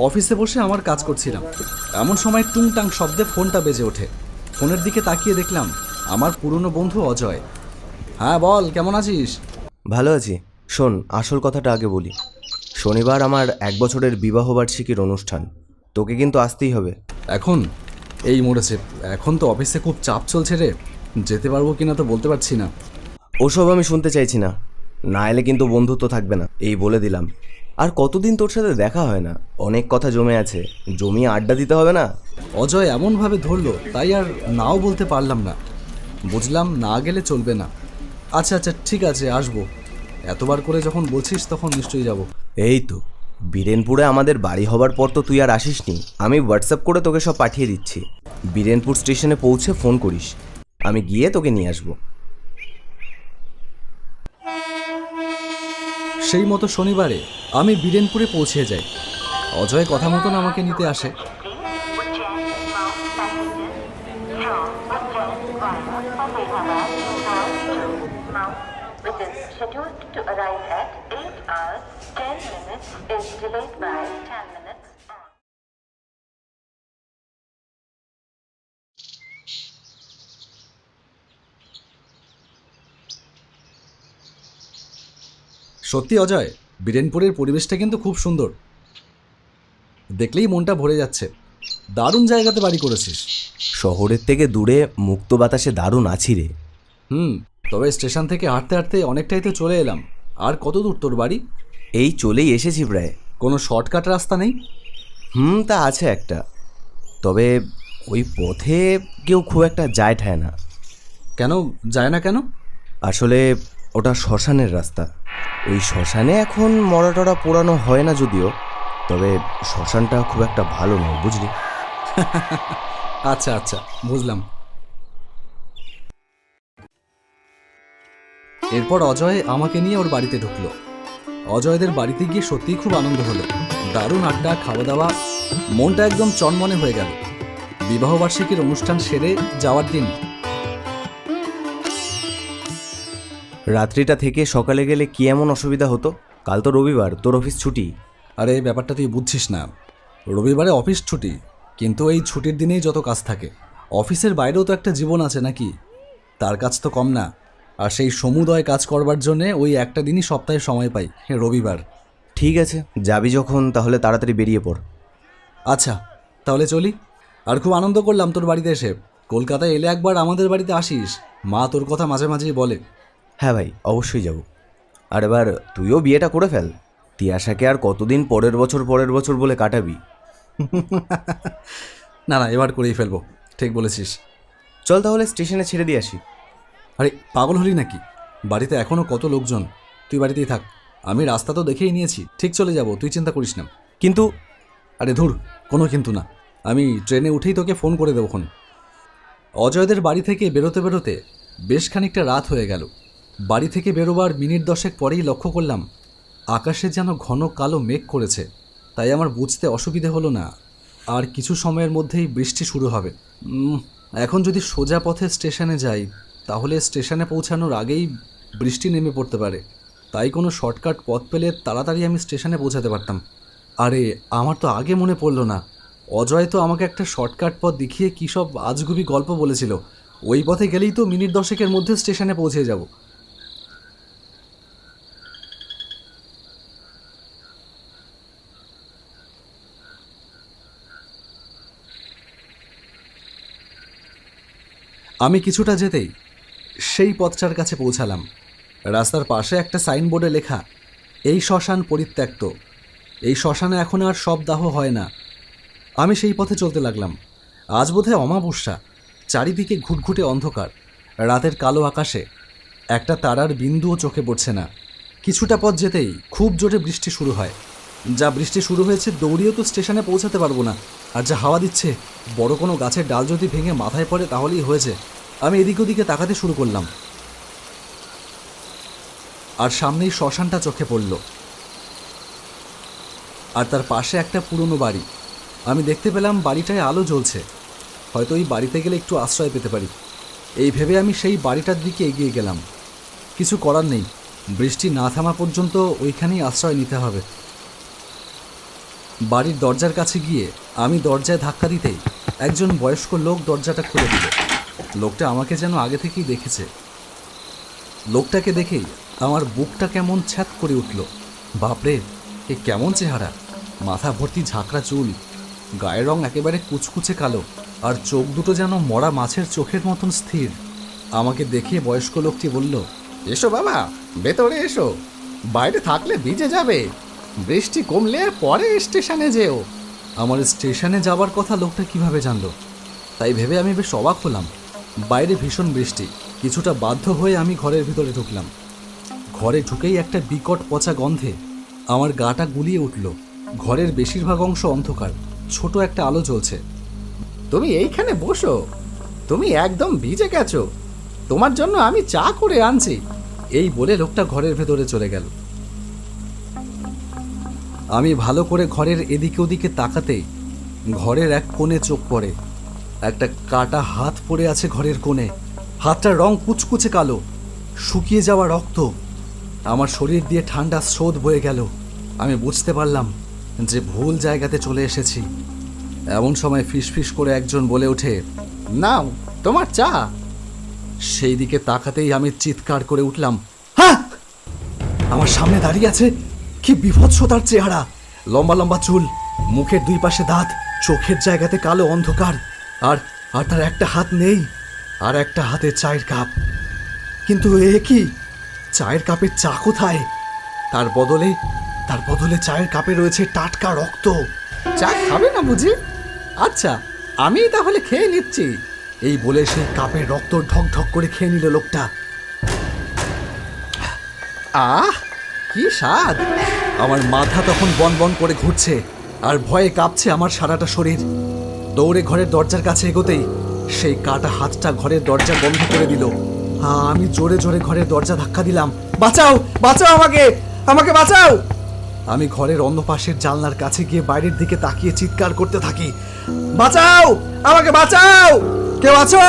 অফিসে বসে আমার কাজ করছিলাম, এমন সময় টুংটাং শব্দে ফোনটা বেজে ওঠে। ফোনের দিকে তাকিয়ে দেখলাম আমার পুরনো বন্ধু অজয়। হ্যাঁ বল, কেমন আছিস? ভালো আছি। শোন, আসল কথাটা আগে বলি। শনিবার আমার 1 বছরের বিবাহবার্ষিকীর অনুষ্ঠান, তোকে কিন্তু আসতেই হবে। এখন এই মরেছে, এখন তো অফিসে খুব চাপ চলছে রে, যেতে পারবো কিনা তো বলতে পারছি না। ওসব আমি শুনতে চাইছি না, না এলে কিন্তু বন্ধুত্ব থাকবে না, এই বলে দিলাম। আর কতদিন তোর সাথে দেখা হয় না, অনেক কথা জমে আছে, জমিয়ে আড্ডা দিতে হবে না? অজয় এমনভাবে ধরলো তাই আর নাও বলতে পারলাম না। বুঝলাম না গেলে চলবে না। আচ্ছা আচ্ছা ঠিক আছে, আসবো। এতবার করে যখন বলছিস তখন নিশ্চয়ই যাব। এই তো, বীরেনপুরে আমাদের বাড়ি হবার পর তো তুই আর আসিসনি। আমি হোয়াটসঅ্যাপ করে তোকে সব পাঠিয়ে দিচ্ছি। বীরেনপুর স্টেশনে পৌঁছে ফোন করিস, আমি গিয়ে তোকে নিয়ে আসবো। সেই মতো শনিবারে আমি বীরেনপুরে পৌঁছে যাই। অজয় কথা মতন আমাকে নিতে আসে। সত্যি অজয়, বীরেনপুরের পরিবেশটা কিন্তু খুব সুন্দর, দেখলেই মনটা ভরে যাচ্ছে। দারুণ জায়গাতে বাড়ি করেছিস। শহরের থেকে দূরে মুক্ত বাতাসে দারুণ আছি রে। তবে স্টেশন থেকে হাঁটতে হাঁটতে অনেকটাই তো চলে এলাম। আর কত দূর তোর বাড়ি? এই চলেই এসেছি প্রায়। কোনো শর্টকাট রাস্তা নেই? তা আছে একটা, তবে ওই পথে কেউ খুব একটা যায় ঠায় না। কেন যায় না কেন? আসলে ওটা শ্মশানের রাস্তা। ওই শ্মশানে এখন মরাটরা পোড়ানো হয় না যদিও, তবে শ্মশানটা খুব একটা ভালো নয়, বুঝলি? আচ্ছা আচ্ছা, বুঝলাম। এরপর অজয় আমাকে নিয়ে ওর বাড়িতে ঢুকলো। অজয়দের বাড়িতে গিয়ে সত্যিই খুব আনন্দ হলো। দারুণ আড্ডা, খাওয়া দাওয়া, মনটা একদম চনমনে হয়ে গেল। বিবাহবার্ষিকীর অনুষ্ঠান সেরে যাওয়ার দিন রাত্রিটা থেকে সকালে গেলে কি এমন অসুবিধা হতো? কাল তো রবিবার, তোর অফিস ছুটি। আরে ব্যাপারটা তুই বুঝছিস না, রবিবারে অফিস ছুটি, কিন্তু এই ছুটির দিনেই যত কাজ থাকে। অফিসের বাইরেও তো একটা জীবন আছে নাকি, তার কাজ তো কম না। আর সেই সমুদয় কাজ করবার জন্যে ওই একটা দিনই সপ্তাহে সময় পাই, রবিবার। ঠিক আছে, যাবি যখন তাহলে তাড়াতাড়ি বেরিয়ে পড়। আচ্ছা তাহলে চলি। আর খুব আনন্দ করলাম তোর বাড়িতে এসে। কলকাতায় এলে একবার আমাদের বাড়িতে আসিস, মা তোর কথা মাঝে মাঝেই বলে। হ্যাঁ ভাই, অবশ্যই যাব। আর এবার তুইও বিয়েটা করে ফেল, তিয়াশাকে আর কতদিন পরের বছর বলে কাটাবি? না না, এবার করেই ফেলবো, ঠিক বলেছিস। চল তাহলে স্টেশনে ছেড়ে দিয়ে আসি। আরে পাগল হলি নাকি? বাড়িতে এখনও কত লোকজন, তুই বাড়িতেই থাক। আমি রাস্তা তো দেখেই নিয়েছি, ঠিক চলে যাব, তুই চিন্তা করিস না। কিন্তু আরে ধুর, কোনো কিন্তু না, আমি ট্রেনে উঠেই তোকে ফোন করে দেবোক্ষণ। অজয়দের বাড়ি থেকে বেরোতে বেরোতে বেশ খানিকটা রাত হয়ে গেল। বাড়ি থেকে বেরোবার মিনিট 10 পরেই লক্ষ্য করলাম আকাশে যেন ঘন কালো মেঘ করেছে। তাই আমার বুঝতে অসুবিধে হলো না, আর কিছু সময়ের মধ্যেই বৃষ্টি শুরু হবে। এখন যদি সোজা পথে স্টেশনে যাই তাহলে স্টেশনে পৌঁছানোর আগেই বৃষ্টি নেমে পড়তে পারে। তাই কোনো শর্টকাট পথ পেলে তাড়াতাড়ি আমি স্টেশনে পৌঁছাতে পারতাম। আরে আমার তো আগে মনে পড়লো না, অজয় তো আমাকে একটা শর্টকাট পথ দেখিয়ে কী সব আজগুবি গল্প বলেছিল। ওই পথে গেলেই তো মিনিট 10 মধ্যে স্টেশনে পৌঁছে যাব। আমি কিছুটা যেতেই সেই পথটার কাছে পৌঁছালাম। রাস্তার পাশে একটা সাইনবোর্ডে লেখা, এই শ্মশান পরিত্যক্ত, এই শ্মশানে এখন আর সব দাহ হয় না। আমি সেই পথে চলতে লাগলাম। আজ বোধহয় অমাবস্যা, চারিদিকে ঘুটঘুটে অন্ধকার, রাতের কালো আকাশে একটা তারার বিন্দুও চোখে পড়ছে না। কিছুটা পথ যেতেই খুব জোরে বৃষ্টি শুরু হয়। যা বৃষ্টি শুরু হয়েছে, দৌড়িয়েও তো স্টেশনে পৌঁছাতে পারবো না। আর যা হাওয়া দিচ্ছে, বড় কোনো গাছের ডাল যদি ভেঙে মাথায় পড়ে তাহলেই হয়েছে। আমি এদিক ওদিকে তাকাতে শুরু করলাম। আর সামনেই শ্মশানটা চোখে পড়ল, আর তার পাশে একটা পুরনো বাড়ি। আমি দেখতে পেলাম বাড়িটায় আলো জ্বলছে, হয়তো এই বাড়িতে গেলে একটু আশ্রয় পেতে পারি। এই ভেবে আমি সেই বাড়িটার দিকে এগিয়ে গেলাম। কিছু করার নেই, বৃষ্টি না থামা পর্যন্ত ওইখানেই আশ্রয় নিতে হবে। বাড়ির দরজার কাছে গিয়ে আমি দরজায় ধাক্কা দিতেই একজন বয়স্ক লোক দরজাটা খুলে দিল। লোকটা আমাকে যেন আগে থেকেই দেখেছে। লোকটাকে দেখেই আমার বুকটা কেমন ছ্যাত করে উঠল। বাপরে, এ কেমন চেহারা! মাথা ভর্তি ঝাঁকড়া চুল, গায়ের রং একেবারে কুচকুচে কালো, আর চোখ দুটো যেন মরা মাছের চোখের মতন স্থির। আমাকে দেখে বয়স্ক লোকটি বলল, এসো বাবা, ভেতরে এসো, বাইরে থাকলে ভিজে যাবে, বৃষ্টি কমলে পরে স্টেশনে যেও। আমার স্টেশনে যাবার কথা লোকটা কিভাবে জানলো? তাই ভেবে আমি বেশ অবাক হলাম। বাইরে ভীষণ বৃষ্টি। কিছুটা বাধ্য হয়ে আমি ঘরের ভিতরে ঢুকলাম। ঘরে ঢুকেই একটা বিকট পচা গন্ধে আমার গাটা গুলিয়ে উঠল। ঘরের বেশিরভাগ অংশ অন্ধকার, ছোট একটা আলো জ্বলছে। তুমি এইখানে বসো, তুমি একদম ভিজে গেছো, তোমার জন্য আমি চা করে আনছি। এই বলে লোকটা ঘরের ভেতরে চলে গেল। আমি ভালো করে ঘরের এদিকে ওদিকে তাকাতেই ঘরের এক কোণে চোখ পড়ে। একটা কাটা হাত পড়ে আছে ঘরের কোণে। হাতটার রং কুচকুচে কালো, শুকিয়ে যাওয়া রক্ত। আমার শরীর দিয়ে ঠান্ডা স্রোত বয়ে গেল। আমি বুঝতে পারলাম যে ভুল জায়গাতে চলে এসেছি। এমন সময় ফিসফিস করে একজন বলে ওঠে, নাও তোমার চা। সেই দিকে তাকাতেই আমি চিৎকার করে উঠলাম, হ্যাঁ! আমার সামনে দাঁড়িয়ে আছে কি বিভৎস তার চেহারা! লম্বা লম্বা চুল, মুখের দুই পাশে দাঁত, চোখের জায়গাতে কালো অন্ধকার, আর আর তার একটা হাত নেই, আর একটা হাতে চায়ের কাপ। কিন্তু এ কি? চায়ের কাপের চা কোথায়? তার বদলে চায়ের কাপে রয়েছে টাটকা রক্ত। চা খাবে না বুঝি? আচ্ছা, আমি তাহলে খেয়ে নিচ্ছি। এই বলে সেই কাপের রক্ত ঢক ঢক করে খেয়ে নিল লোকটা। আহ, কি স্বাদ! আমার মাথা তখন বন বন করে ঘুরছে, আর ভয়ে কাঁপছে আমার সারাটা শরীর। দৌড়ে ঘরের দরজার কাছে এগোতেই সেই কাটা হাতটা ঘরের দরজা বন্ধ করে দিল। আমি জোরে জোরে ঘরের দরজা ধাক্কা দিলাম। বাঁচাও, বাঁচাও, আমাকে আমাকে বাঁচাও! আমি ঘরের অন্য পাশের জানলার কাছে গিয়ে বাইরের দিকে তাকিয়ে চিৎকার করতে থাকি, বাঁচাও, আমাকে বাঁচাও, কেউ আছো?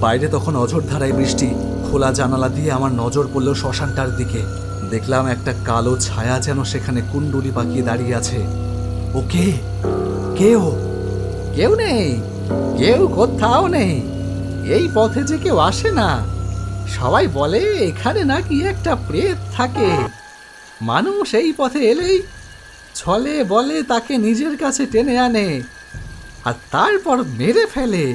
বাইরে তখন অঝোর ধারায় বৃষ্টি। খোলা জানালা দিয়ে আমার নজর পড়ল শ্মশানটার দিকে। দেখলাম একটা কালো ছায়া যেন সেখানে কুণ্ডুলি পাকিয়ে দাঁড়িয়ে আছে। ও কে? কেউ কেউ নেই, কেউ কোথাও নেই। এই পথে যে কেউ আসে না। সবাই বলে এখানে নাকি একটা প্রেত থাকে। মানুষ এই পথে এলেই ছলে বলে তাকে নিজের কাছে টেনে আনে, আর তারপর মেরে ফেলে।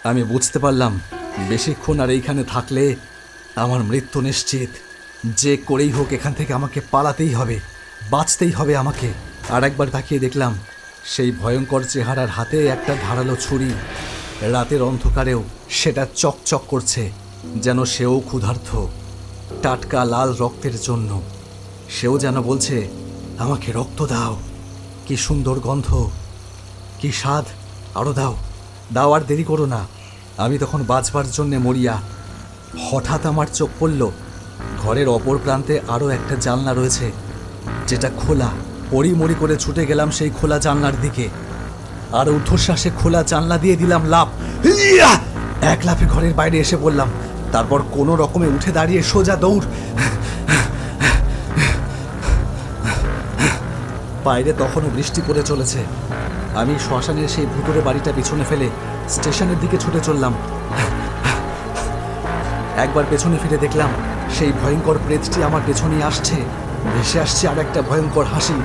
আমি বুঝতে পারলাম বেশিক্ষণ আর এইখানে থাকলে আমার মৃত্যু নিশ্চিত। যে করেই হোক এখান থেকে আমাকে পালাতেই হবে, বাঁচতেই হবে আমাকে। আর একবার তাকিয়ে দেখলাম সেই ভয়ঙ্কর চেহারার হাতে একটা ধারালো ছুরি। রাতের অন্ধকারেও সেটা চকচক করছে, যেন সেও ক্ষুধার্ত টাটকা লাল রক্তের জন্য। সেও যেন বলছে, আমাকে রক্ত দাও। কি সুন্দর গন্ধ, কি স্বাদ! আরও দাও, দাও, আর দেরি করো না। আমি তখন বাঁচবার জন্যে মরিয়া। হঠাৎ আমার চোখ পড়ল ঘরের অপর প্রান্তে আরও একটা জানলা রয়েছে, যেটা খোলা। পড়িমড়ি করে ছুটে গেলাম সেই খোলা জানলার দিকে, আর ঊর্ধ্বশ্বাসে খোলা জানলা দিয়ে দিলাম লাফ। এক লাফে ঘরের বাইরে এসে পড়লাম। তারপর কোনো রকমে উঠে দাঁড়িয়ে সোজা দৌড়। বাইরে তখনও বৃষ্টি পড়ে চলেছে। আমি শ্মশানের সেই ভুতুড়ে বাড়িটা পিছনে ফেলে স্টেশনের দিকে ছুটে চললাম। একবার পেছনে ফিরে দেখলাম সেই ভয়ঙ্কর প্রেতটি আমার পেছনেই আসছে। ভেসে আসছে আর একটা ভয়ঙ্কর হাসি।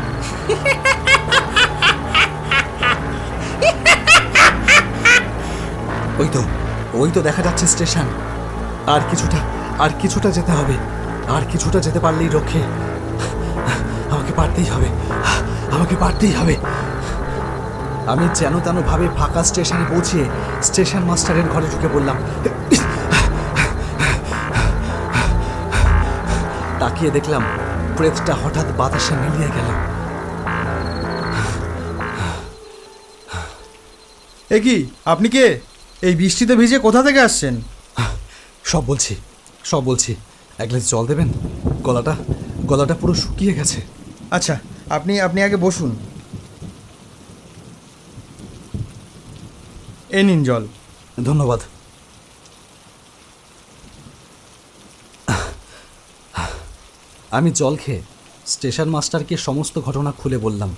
ওই তো দেখা যাচ্ছে স্টেশন। আর কিছুটা যেতে হবে। আর কিছুটা যেতে পারলেই রক্ষে। আমাকে পারতেই হবে। আমি যেন তেন ভাবে ফাঁকা স্টেশনে পৌঁছিয়ে স্টেশন মাস্টারের ঘরে ঢুকে পড়লাম। তাকিয়ে দেখলাম প্রেতটা হঠাৎ বাতাসে মিলিয়ে গেল। এ কি, আপনি কে? এই বৃষ্টিতে ভিজে কোথা থেকে আসছেন? সব বলছি, সব বলছি। এক গ্লাস জল দেবেন? গলাটা গলাটা পুরো শুকিয়ে গেছে। আচ্ছা, আপনি আপনি আগে বসুন। এ নিন জল। ধন্যবাদ। আমি জল খেয়ে স্টেশন মাস্টারকে সমস্ত ঘটনা খুলে বললাম।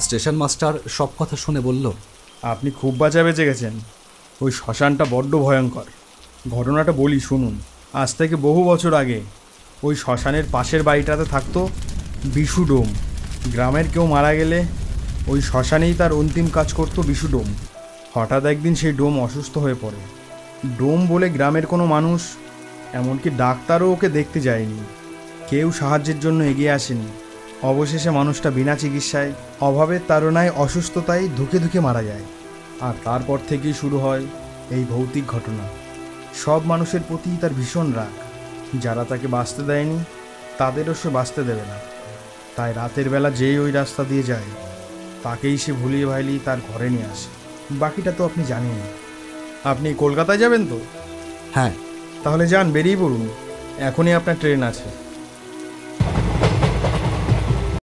স্টেশন মাস্টার সব কথা শুনে বলল, আপনি খুব বাঁচা বেঁচে গেছেন। ওই শ্মশানটা বড্ড ভয়ঙ্কর। ঘটনাটা বলি শুনুন। আজ থেকে বহু বছর আগে ওই শ্মশানের পাশের বাড়িটাতে থাকতো বিশু ডোম। গ্রামের কেউ মারা গেলে ওই শ্মশানেই তার অন্তিম কাজ করতো বিশু ডোম। হঠাৎ একদিন সেই ডোম অসুস্থ হয়ে পড়ে। ডোম বলে গ্রামের কোনো মানুষ, এমনকি ডাক্তারও ওকে দেখতে যায়নি। কেউ সাহায্যের জন্য এগিয়ে আসেনি। অবশেষে মানুষটা বিনা চিকিৎসায়, অভাবের তাড়নায়, অসুস্থতায় ধুকে ধুকে মারা যায়। আর তারপর থেকেই শুরু হয় এই ভৌতিক ঘটনা। সব মানুষের প্রতি তার ভীষণ রাগ। যারা তাকে বাঁচতে দেয়নি তাদেরও সে বাঁচতে দেবে না। তাই রাতের বেলা যেই ওই রাস্তা দিয়ে যায় তাকেই সে ভুলিয়ে ভাইলিয়ে তার ঘরে নিয়ে আসে। বাকিটা তো আপনি জানেনই। আপনি কলকাতায় যাবেন তো? হ্যাঁ। তাহলে যান, বেরিয়ে পড়ুন। এখনই আপনার ট্রেন আছে।